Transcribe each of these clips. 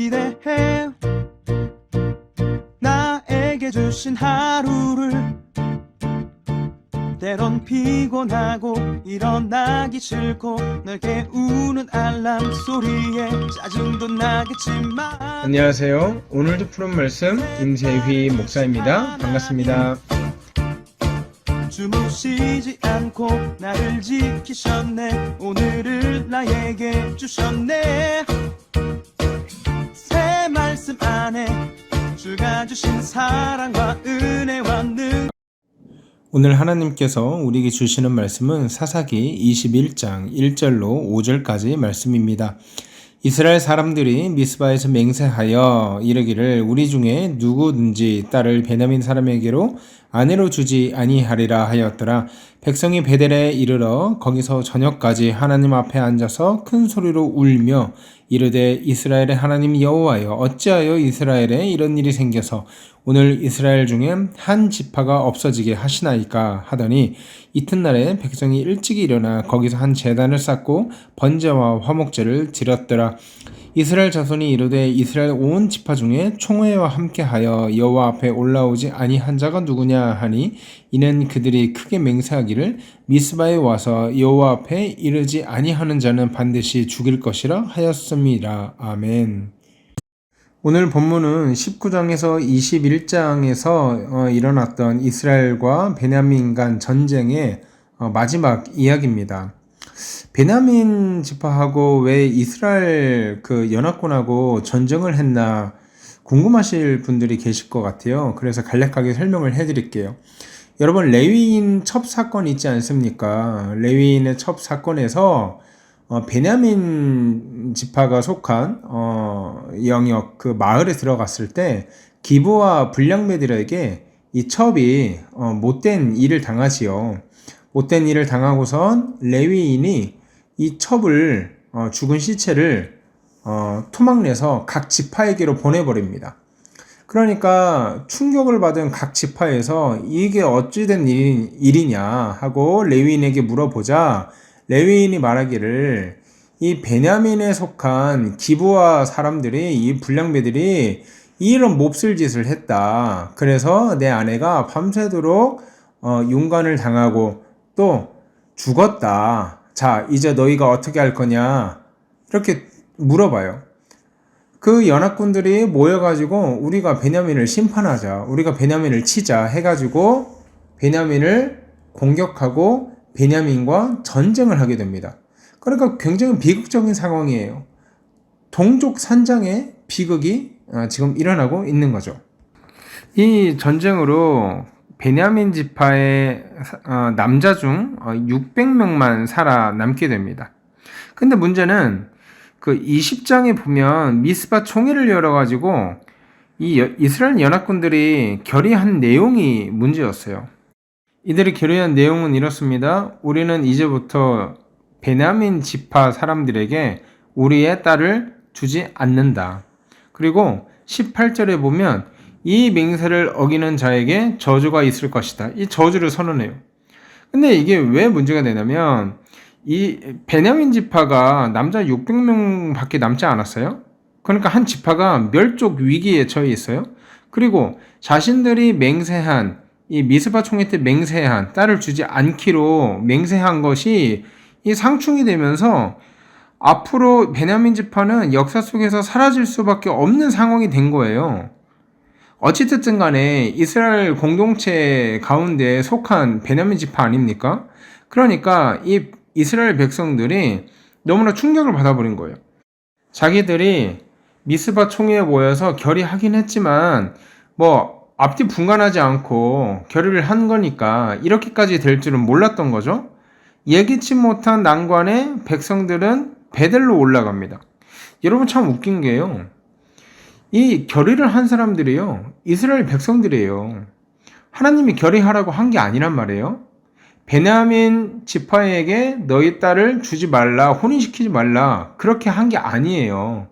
기대해 나에게 주신 하루를. 때론 피곤하고 일어나기 싫고 널 깨우는 알람 소리에 짜증도 나겠지만. 안녕하세요. 오늘도 푸른 말씀 임세휘 목사입니다. 반갑습니다. 주무시지 않고 나를 지키셨네. 오늘을 나에게 주셨네. 새 말씀 안에 주가 주신 사랑과 은혜와 능. 오늘 하나님께서 우리에게 주시는 말씀은 사사기 21장 1절로 5절까지 말씀입니다. 이스라엘 사람들이 미스바에서 맹세하여 이르기를 우리 중에 누구든지 딸을 베냐민 사람에게로 아내로 주지 아니하리라 하였더라. 백성이 베델에 이르러 거기서 저녁까지 하나님 앞에 앉아서 큰 소리로 울며 이르되 이스라엘의 하나님 여호와여 어찌하여 이스라엘에 이런 일이 생겨서 오늘 이스라엘 중에 한 지파가 없어지게 하시나이까 하더니 이튿날에 백성이 일찍 일어나 거기서 한 제단을 쌓고 번제와 화목제를 드렸더라. 이스라엘 자손이 이르되 이스라엘 온 지파 중에 총회와 함께하여 여호와 앞에 올라오지 아니한 자가 누구냐 하니 이는 그들이 크게 맹세하기를 미스바에 와서 여호와 앞에 이르지 아니하는 자는 반드시 죽일 것이라 하였습니다. 아멘. 오늘 본문은 19장에서 21장에서 일어났던 이스라엘과 베냐민 간 전쟁의 마지막 이야기입니다. 베냐민 지파하고 왜 이스라엘 그 연합군하고 전쟁을 했나 궁금하실 분들이 계실 것 같아요. 그래서 간략하게 설명을 해드릴게요. 여러분 레위인 첩 사건 있지 않습니까? 레위인의 첩 사건에서 베냐민 지파가 속한 영역 그 마을에 들어갔을 때 기브와 불량배들에게 이 첩이 못된 일을 당하지요. 못된 일을 당하고선 레위인이 이 첩을 죽은 시체를 토막내서 각 지파에게로 보내버립니다. 그러니까 충격을 받은 각 지파에서 이게 어찌된 일이냐 하고 레위인에게 물어보자 레위인이 말하기를 이 베냐민에 속한 기브와 사람들이 이 불량배들이 이런 몹쓸 짓을 했다. 그래서 내 아내가 밤새도록 윤관을 당하고 또 죽었다. 자, 이제 너희가 어떻게 할 거냐? 이렇게 물어봐요. 그 연합군들이 모여가지고 우리가 베냐민을 심판하자. 우리가 베냐민을 치자 해가지고 베냐민을 공격하고 베냐민과 전쟁을 하게 됩니다. 그러니까 굉장히 비극적인 상황이에요. 동족 산장의 비극이 지금 일어나고 있는 거죠. 이 전쟁으로 베냐민 지파의 남자 중 600명만 살아남게 됩니다. 근데 문제는 그 20장에 보면 미스바 총회를 열어가지고 이 이스라엘 연합군들이 결의한 내용이 문제였어요. 이들이 결의한 내용은 이렇습니다. 우리는 이제부터 베냐민 지파 사람들에게 우리의 딸을 주지 않는다. 그리고 18절에 보면 이 맹세를 어기는 자에게 저주가 있을 것이다. 이 저주를 선언해요. 근데 이게 왜 문제가 되냐면 이 베냐민 지파가 남자 600명 밖에 남지 않았어요. 그러니까 한 지파가 멸족 위기에 처해 있어요. 그리고 자신들이 맹세한 이 미스바 총회 때 맹세한 딸을 주지 않기로 맹세한 것이 이 상충이 되면서 앞으로 베냐민 지파는 역사 속에서 사라질 수밖에 없는 상황이 된 거예요. 어찌됐든 간에 이스라엘 공동체 가운데 속한 베냐민 지파 아닙니까? 그러니까 이 이스라엘 백성들이 너무나 충격을 받아버린 거예요. 자기들이 미스바 총회에 모여서 결의하긴 했지만 앞뒤 분간하지 않고 결의를 한 거니까 이렇게까지 될 줄은 몰랐던 거죠. 예기치 못한 난관에 백성들은 베델로 올라갑니다. 여러분 참 웃긴 게요. 이 결의를 한 사람들이요. 이스라엘 백성들이에요. 하나님이 결의하라고 한 게 아니란 말이에요. 베냐민 지파에게 너희 딸을 주지 말라, 혼인시키지 말라 그렇게 한 게 아니에요.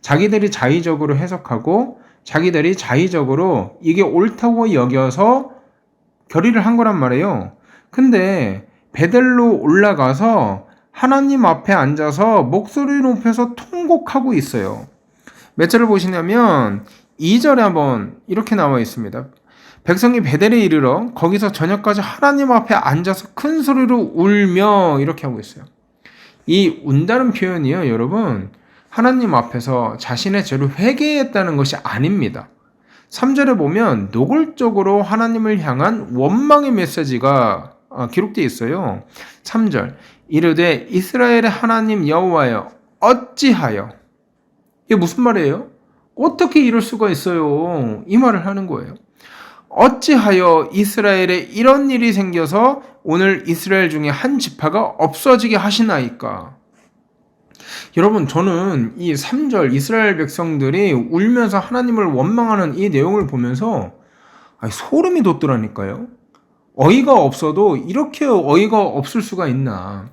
자기들이 자의적으로 해석하고 자기들이 자의적으로 이게 옳다고 여겨서 결의를 한 거란 말이에요. 근데 베델로 올라가서 하나님 앞에 앉아서 목소리 높여서 통곡하고 있어요. 몇 절을 보시냐면 2절에 한번 이렇게 나와 있습니다. 백성이 베델에 이르러 거기서 저녁까지 하나님 앞에 앉아서 큰 소리로 울며 이렇게 하고 있어요. 이 운다는 표현이요, 여러분, 하나님 앞에서 자신의 죄를 회개했다는 것이 아닙니다. 3절에 보면 노골적으로 하나님을 향한 원망의 메시지가 기록되어 있어요. 3절 이르되 이스라엘의 하나님 여호와여 어찌하여, 이게 무슨 말이에요? 어떻게 이럴 수가 있어요? 이 말을 하는 거예요. 어찌하여 이스라엘에 이런 일이 생겨서 오늘 이스라엘 중에 한 지파가 없어지게 하시나이까? 여러분, 저는 이 3절 이스라엘 백성들이 울면서 하나님을 원망하는 이 내용을 보면서 소름이 돋더라니까요. 어이가 없어도 이렇게 어이가 없을 수가 있나?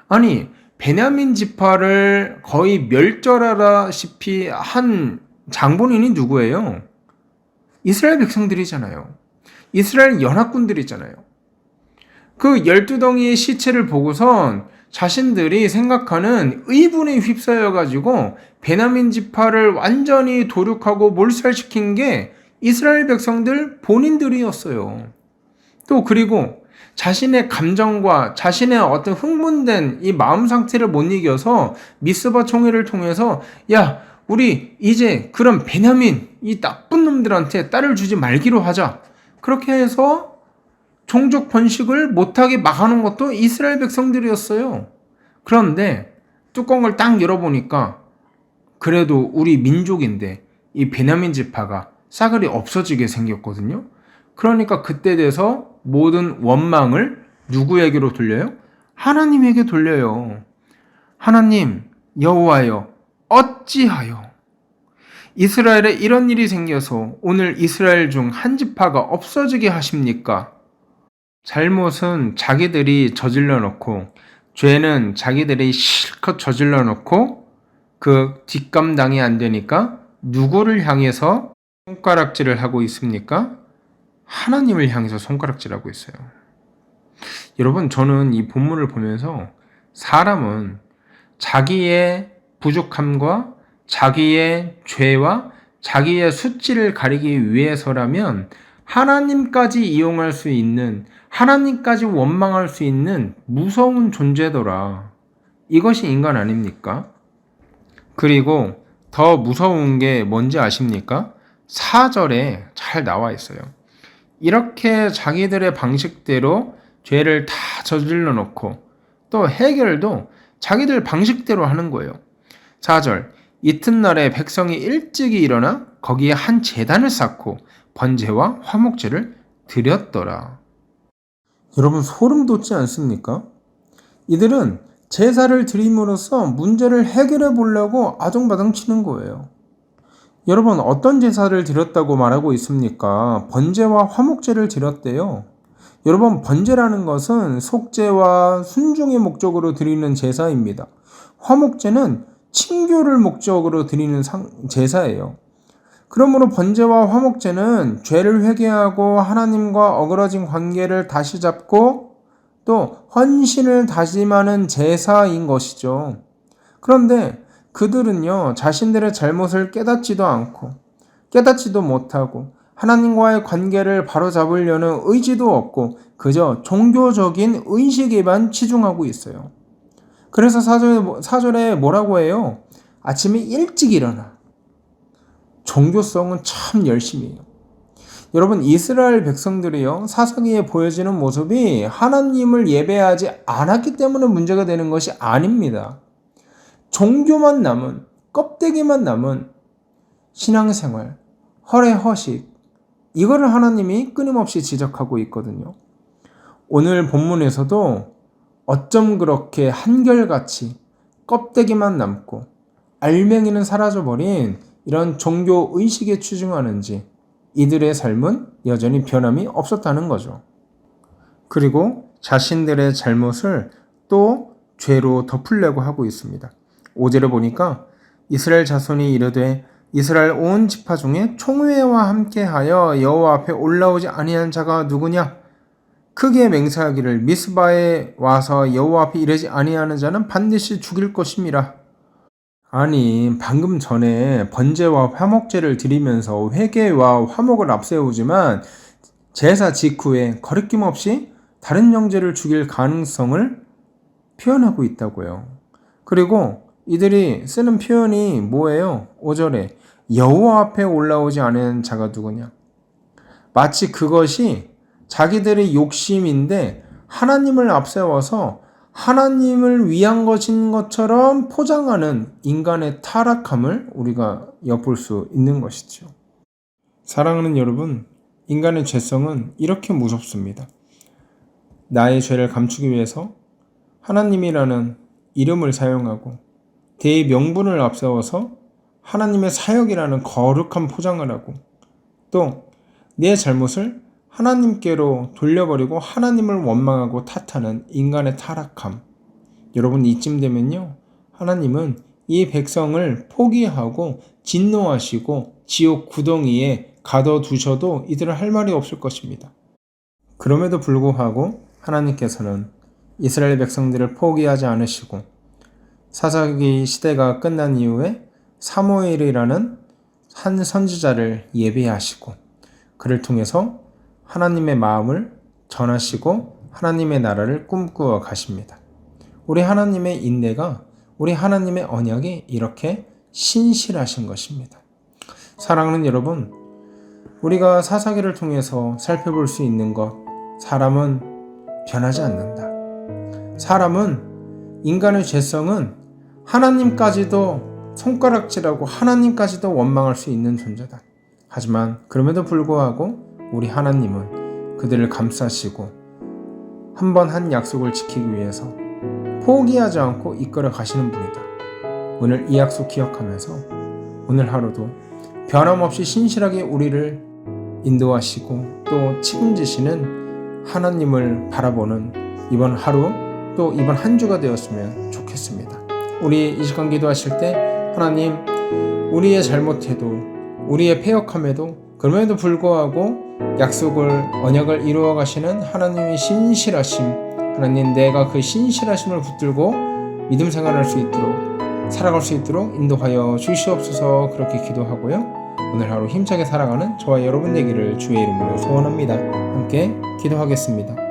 아니, 베냐민 지파를 거의 멸절하다시피 한 장본인이 누구예요? 이스라엘 백성들이잖아요. 이스라엘 연합군들이잖아요. 그 12덩이의 시체를 보고선 자신들이 생각하는 의분에 휩싸여가지고 베냐민 지파를 완전히 도륙하고 몰살시킨 게 이스라엘 백성들 본인들이었어요. 또 그리고 자신의 감정과 자신의 어떤 흥분된 이 마음 상태를 못 이겨서 미스바 총회를 통해서 야, 우리 이제 그런 베냐민 이 나쁜 놈들한테 딸을 주지 말기로 하자. 그렇게 해서 종족 번식을 못하게 막아놓은 것도 이스라엘 백성들이었어요. 그런데 뚜껑을 딱 열어보니까 그래도 우리 민족인데 이 베냐민 지파가 싸그리 없어지게 생겼거든요. 그러니까 그때 돼서 모든 원망을 누구에게로 돌려요? 하나님에게 돌려요. 하나님, 여호와여, 어찌하여 이스라엘에 이런 일이 생겨서 오늘 이스라엘 중 한 지파가 없어지게 하십니까? 잘못은 자기들이 저질러 놓고 죄는 자기들이 실컷 저질러 놓고 그 뒷감당이 안 되니까 누구를 향해서 손가락질을 하고 있습니까? 하나님을 향해서 손가락질하고 있어요. 여러분, 저는 이 본문을 보면서 사람은 자기의 부족함과 자기의 죄와 자기의 수치를 가리기 위해서라면 하나님까지 이용할 수 있는, 하나님까지 원망할 수 있는 무서운 존재더라. 이것이 인간 아닙니까? 그리고 더 무서운 게 뭔지 아십니까? 4절에 잘 나와 있어요. 이렇게 자기들의 방식대로 죄를 다 저질러 놓고 또 해결도 자기들 방식대로 하는 거예요. 4절 이튿날에 백성이 일찍이 일어나 거기에 한 제단을 쌓고 번제와 화목제를 드렸더라. 여러분, 소름 돋지 않습니까? 이들은 제사를 드림으로써 문제를 해결해 보려고 아둥바둥 치는 거예요. 여러분, 어떤 제사를 드렸다고 말하고 있습니까? 번제와 화목제를 드렸대요. 여러분, 번제라는 것은 속죄와 순종의 목적으로 드리는 제사입니다. 화목제는 친교를 목적으로 드리는 제사예요. 그러므로 번제와 화목제는 죄를 회개하고 하나님과 어그러진 관계를 다시 잡고 또 헌신을 다짐하는 제사인 것이죠. 그런데 그들은요, 자신들의 잘못을 깨닫지도 않고 깨닫지도 못하고 하나님과의 관계를 바로잡으려는 의지도 없고 그저 종교적인 의식에만 치중하고 있어요. 그래서 4절에 뭐라고 해요? 아침에 일찍 일어나. 종교성은 참 열심히 해요. 여러분, 이스라엘 백성들이요, 사사기에 보여지는 모습이 하나님을 예배하지 않았기 때문에 문제가 되는 것이 아닙니다. 종교만 남은, 껍데기만 남은 신앙생활, 허례허식, 이거를 하나님이 끊임없이 지적하고 있거든요. 오늘 본문에서도 어쩜 그렇게 한결같이 껍데기만 남고 알맹이는 사라져버린 이런 종교 의식에 치중하는지 이들의 삶은 여전히 변함이 없었다는 거죠. 그리고 자신들의 잘못을 또 죄로 덮으려고 하고 있습니다. 5절에 보니까 이스라엘 자손이 이르되 이스라엘 온 지파 중에 총회와 함께하여 여호와 앞에 올라오지 아니한 자가 누구냐? 크게 맹세하기를 미스바에 와서 여호와 앞에 이르지 아니하는 자는 반드시 죽일 것임이라. 아니, 방금 전에 번제와 화목제를 드리면서 회개와 화목을 앞세우지만 제사 직후에 거리낌 없이 다른 형제를 죽일 가능성을 표현하고 있다고요. 그리고 이들이 쓰는 표현이 뭐예요? 5절에 여호와 앞에 올라오지 않은 자가 누구냐? 마치 그것이 자기들의 욕심인데 하나님을 앞세워서 하나님을 위한 것인 것처럼 포장하는 인간의 타락함을 우리가 엿볼 수 있는 것이죠. 사랑하는 여러분, 인간의 죄성은 이렇게 무섭습니다. 나의 죄를 감추기 위해서 하나님이라는 이름을 사용하고 대의 명분을 앞세워서 하나님의 사역이라는 거룩한 포장을 하고 또 내 잘못을 하나님께로 돌려버리고 하나님을 원망하고 탓하는 인간의 타락함. 여러분 이쯤 되면요, 하나님은 이 백성을 포기하고 진노하시고 지옥 구덩이에 가둬두셔도 이들은 할 말이 없을 것입니다. 그럼에도 불구하고 하나님께서는 이스라엘 백성들을 포기하지 않으시고 사사기 시대가 끝난 이후에 사무엘이라는 한 선지자를 예비하시고 그를 통해서 하나님의 마음을 전하시고 하나님의 나라를 꿈꾸어 가십니다. 우리 하나님의 인내가, 우리 하나님의 언약이 이렇게 신실하신 것입니다. 사랑하는 여러분, 우리가 사사기를 통해서 살펴볼 수 있는 것, 사람은 변하지 않는다. 사람은, 인간의 죄성은 하나님까지도 손가락질하고 하나님까지도 원망할 수 있는 존재다. 하지만 그럼에도 불구하고 우리 하나님은 그들을 감싸시고 한 번 한 약속을 지키기 위해서 포기하지 않고 이끌어 가시는 분이다. 오늘 이 약속 기억하면서 오늘 하루도 변함없이 신실하게 우리를 인도하시고 또 책임지시는 하나님을 바라보는 이번 하루 또 이번 한 주가 되었으면 좋겠습니다. 우리 이 시간 기도하실 때 하나님, 우리의 잘못해도 우리의 패역함에도 그럼에도 불구하고 약속을 언약을 이루어 가시는 하나님의 신실하심, 하나님, 내가 그 신실하심을 붙들고 믿음 생활할 수 있도록 살아갈 수 있도록 인도하여 주시옵소서. 그렇게 기도하고요, 오늘 하루 힘차게 살아가는 저와 여러분 되기를 주의 이름으로 소원합니다. 함께 기도하겠습니다.